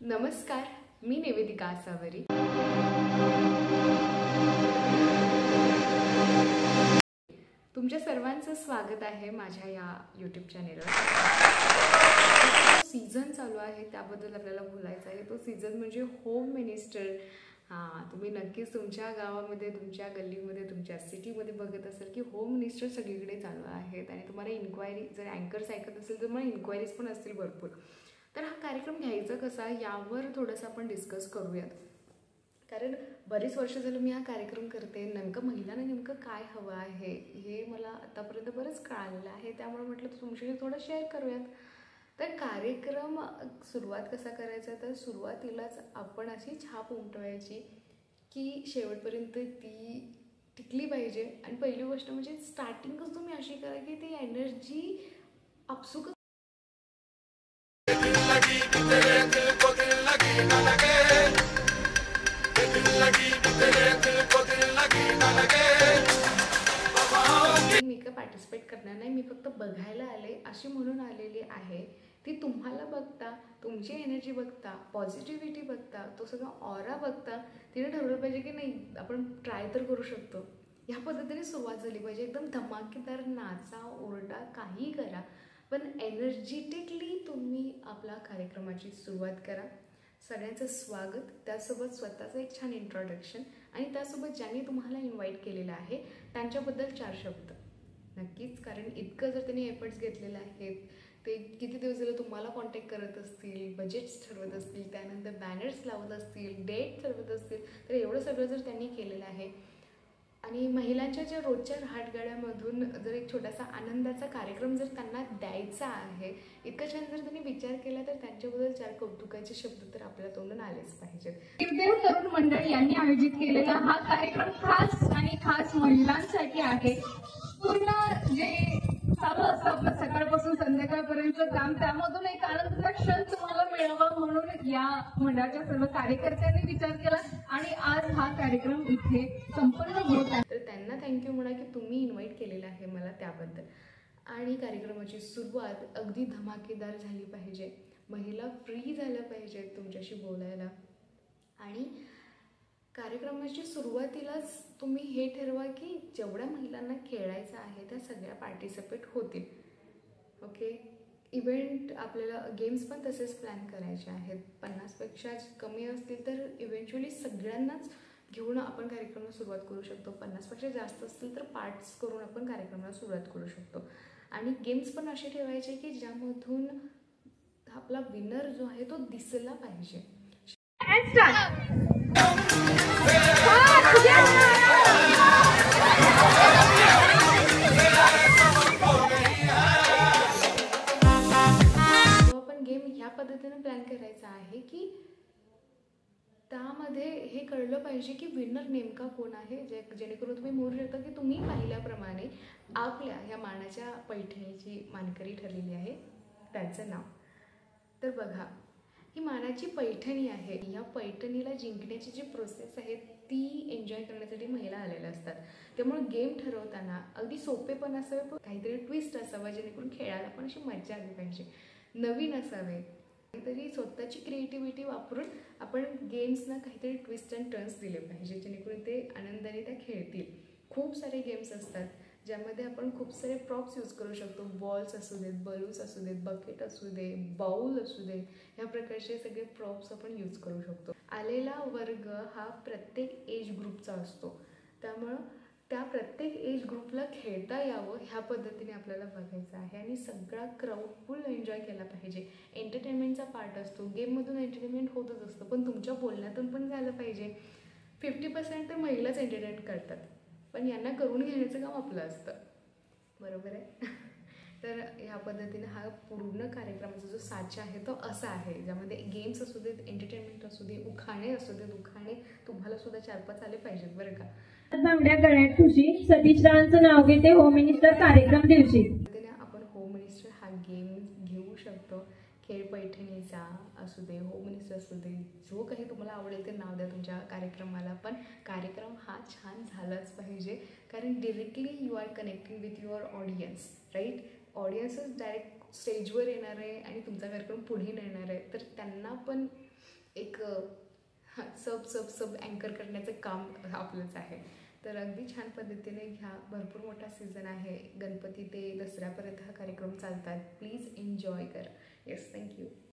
नमस्कार, मी निवेदिका आसावरी. तुमच्या सर्वांचं स्वागत आहे माझ्या या यूट्यूब चॅनेलवर. सीझन चालू आहे त्याबद्दल आपल्याला बोलायचं आहे. तो सीझन म्हणजे होम मिनिस्टर. तुम्ही नक्कीच तुमच्या गावामध्ये, तुमच्या गल्लीमध्ये, तुमच्या सिटीमध्ये बघत असाल की होम मिनिस्टर सगळीकडे चालू आहेत आणि तुम्हाला इन्क्वायरी, जर अँकर्स ऐकत असेल तर मला इन्क्वायरीज पण असतील भरपूर. तर हा कार्यक्रम घ्यायचा कसा यावर थोडंसं आपण डिस्कस करूयात. कारण बरीच वर्ष झालं मी हा कार्यक्रम करते. नेमकं महिलांना नेमकं काय हवं आहे हे मला आतापर्यंत बरंच कळालेलं आहे. त्यामुळे म्हटलं तर तुमच्याशी थोडं शेअर करूयात. तर कार्यक्रम सुरुवात कसा करायचा, तर सुरुवातीलाच आपण अशी छाप उमटवायची की शेवटपर्यंत ती टिकली पाहिजे. आणि पहिली गोष्ट म्हणजे स्टार्टिंगच तुम्ही अशी करा की ती एनर्जी आपसुक मी का पार्टिसिपेट करणार नाही, मी फक्त बघायला आले अशी म्हणून आलेली आहे. ती तुम्हाला बघता, तुमची एनर्जी बघता, पॉझिटिव्हिटी बघता, तो सगळा ऑरा बघता तिने ठरवलं पाहिजे की नाही आपण ट्राय तर करू शकतो. ह्या पद्धतीने सुरुवात झाली पाहिजे. एकदम धमाकेदार नाचा, ओरडा, काही करा, पण एनर्जेटिकली तुम्ही आपला कार्यक्रमाची सुरुवात करा. सगळ्यांचं स्वागत, त्यासोबत स्वतःचं एक छान इंट्रोडक्शन आणि त्यासोबत ज्यांनी तुम्हाला इन्व्हाइट केलेलं आहे त्यांच्याबद्दल 4 शब्द नक्कीच. कारण इतकं जर त्यांनी एफर्ट्स घेतलेले आहेत, ते किती दिवस झाले तुम्हाला कॉन्टॅक्ट करत असतील, बजेट्स ठरवत असतील, त्यानंतर बॅनर्स लावत असतील, डेट ठरवत असतील, तर एवढं सगळं जर त्यांनी केलेलं आहे आणि महिलांच्या ज्या रोजच्या रहाटगाड्यामधून जर एक छोटासा आनंदाचा कार्यक्रम जर त्यांना द्यायचा आहे, इतकं छान जर त्यांनी विचार केला, तर त्यांच्याबद्दल 4 कौतुकाचे शब्द तर आपल्या तोंडून आलेच पाहिजेत. शिवदेव तरुण मंडळ यांनी आयोजित केलेला हा कार्यक्रम खास महिलांसाठी आहे. पूर्ण जे चालू असतं आपलं सकाळपासून संध्याकाळपर्यंत काम, त्यामधून एक आनंदाचा क्षण तुम्हाला मिळावा म्हणून या मंडळाच्या सर्व कार्यकर्त्यांनी विचार केला आणि आज हा कार्यक्रम इथे संपन्न होत आहे. तर त्यांना थँक्यू म्हणा की तुम्ही इन्व्हाइट केलेलं आहे मला त्याबद्दल. आणि कार्यक्रमाची सुरुवात अगदी धमाकेदार झाली पाहिजे. महिला फ्री झाल्या पाहिजेत तुमच्याशी बोलायला. आणि कार्यक्रमाची सुरुवातीलाच तुम्ही हे ठरवा की जेवढ्या महिलांना खेळायचं आहे त्या सगळ्या पार्टिसिपेट होतील. ओके. इव्हेंट आपल्याला गेम्स पण तसेच प्लॅन करायचे आहेत. 50पेक्षा कमी असतील तर इव्हेंच्युअली सगळ्यांनाच घेऊन आपण कार्यक्रमाला सुरुवात करू शकतो. 50पेक्षा जास्त असतील तर पार्ट्स करून आपण कार्यक्रमाला सुरुवात करू शकतो. आणि गेम्स पण असे ठेवायचे की ज्यामधून आपला विनर जो आहे तो दिसला पाहिजे. आपण गेम ह्या पद्धतीने प्लॅन करायचा आहे की त्यामध्ये हे कळलं पाहिजे की विनर नेमका कोण आहे, जेणेकरून तुम्ही म्हणू शकता की तुम्ही पाहिल्याप्रमाणे आपल्या ह्या मानाच्या पैठणीची मानकरी ठरलेली आहे, त्यांचं नाव. तर बघा, ही मानाची पैठणी आहे. या पैठणीला जिंकण्याची जी प्रोसेस आहे ती एन्जॉय करण्यासाठी महिला आलेल्या असतात. त्यामुळे गेम ठरवताना अगदी सोपे पण असावे, पण काहीतरी ट्विस्ट असावा जेणेकरून खेळायला पण अशी मजा आली पाहिजे, नवीन असावे. काहीतरी स्वतःची क्रिएटिव्हिटी वापरून आपण गेम्सना काहीतरी ट्विस्ट अँड टर्न्स दिले पाहिजे जेणेकरून ते आनंदाने त्या खेळतील. खूप सारे गेम्स असतात ज्यामध्ये आपण खूप सारे प्रॉप्स यूज करू शकतो. बॉल्स असू देत, बलून्स असू देत, बकेट असू दे, बाऊल असू दे, ह्या प्रकारचे सगळे प्रॉप्स आपण यूज करू शकतो. आलेला वर्ग हा प्रत्येक एज ग्रुपचा असतो. त्यामुळं त्या प्रत्येक एज ग्रुपला खेळता यावं ह्या पद्धतीने आपल्याला बघायचं आहे. आणि सगळा क्राऊड फुल एन्जॉय केला पाहिजे. एंटरटेनमेंटचा पार्ट असतो. गेममधून एंटरटेनमेंट होतच असतं, पण तुमच्या बोलण्यातून पण झालं पाहिजे. 50% तर महिलाच एंटरटेन करतात, पण यांना करून घेण्याचं काम आपलं असतं. बरोबर आहे. तर ह्या पद्धतीने हा पूर्ण कार्यक्रमाचा जो साचा आहे तो असा आहे, ज्यामध्ये गेम्स असू देत, एंटरटेनमेंट असू दे, उखाणे असू देत. उखाणे तुम्हाला सुद्धा 4-5 आले पाहिजेत बरं का. बांगड्या गळ्यात ठुशी सतीश रावांचं नाव घेते होम मिनिस्टर कार्यक्रम दिवशी. आपण होम मिनिस्टर हा गेम घेऊ शकतो. खेळ पैठणीचा असू दे, होम मिनिस्टर असू दे, जो काही तुम्हाला आवडेल ते नाव द्या तुमच्या कार्यक्रमाला. पण कार्यक्रम हा छान झालाच पाहिजे. कारण directly you are connecting with your audience, right. ऑडियन्सच डायरेक्ट स्टेजवर येणार आहे आणि तुमचा कार्यक्रम पुढे नेणार आहे, तर त्यांना पण एक सब सब सब अँकर करण्याचं काम आपलंच आहे. तर अगदी छान पद्धतीने घ्या. भरपूर मोठा सीझन आहे. गणपती ते दसऱ्यापर्यंत हा कार्यक्रम चालतात. प्लीज एन्जॉय करा. Yes, thank you.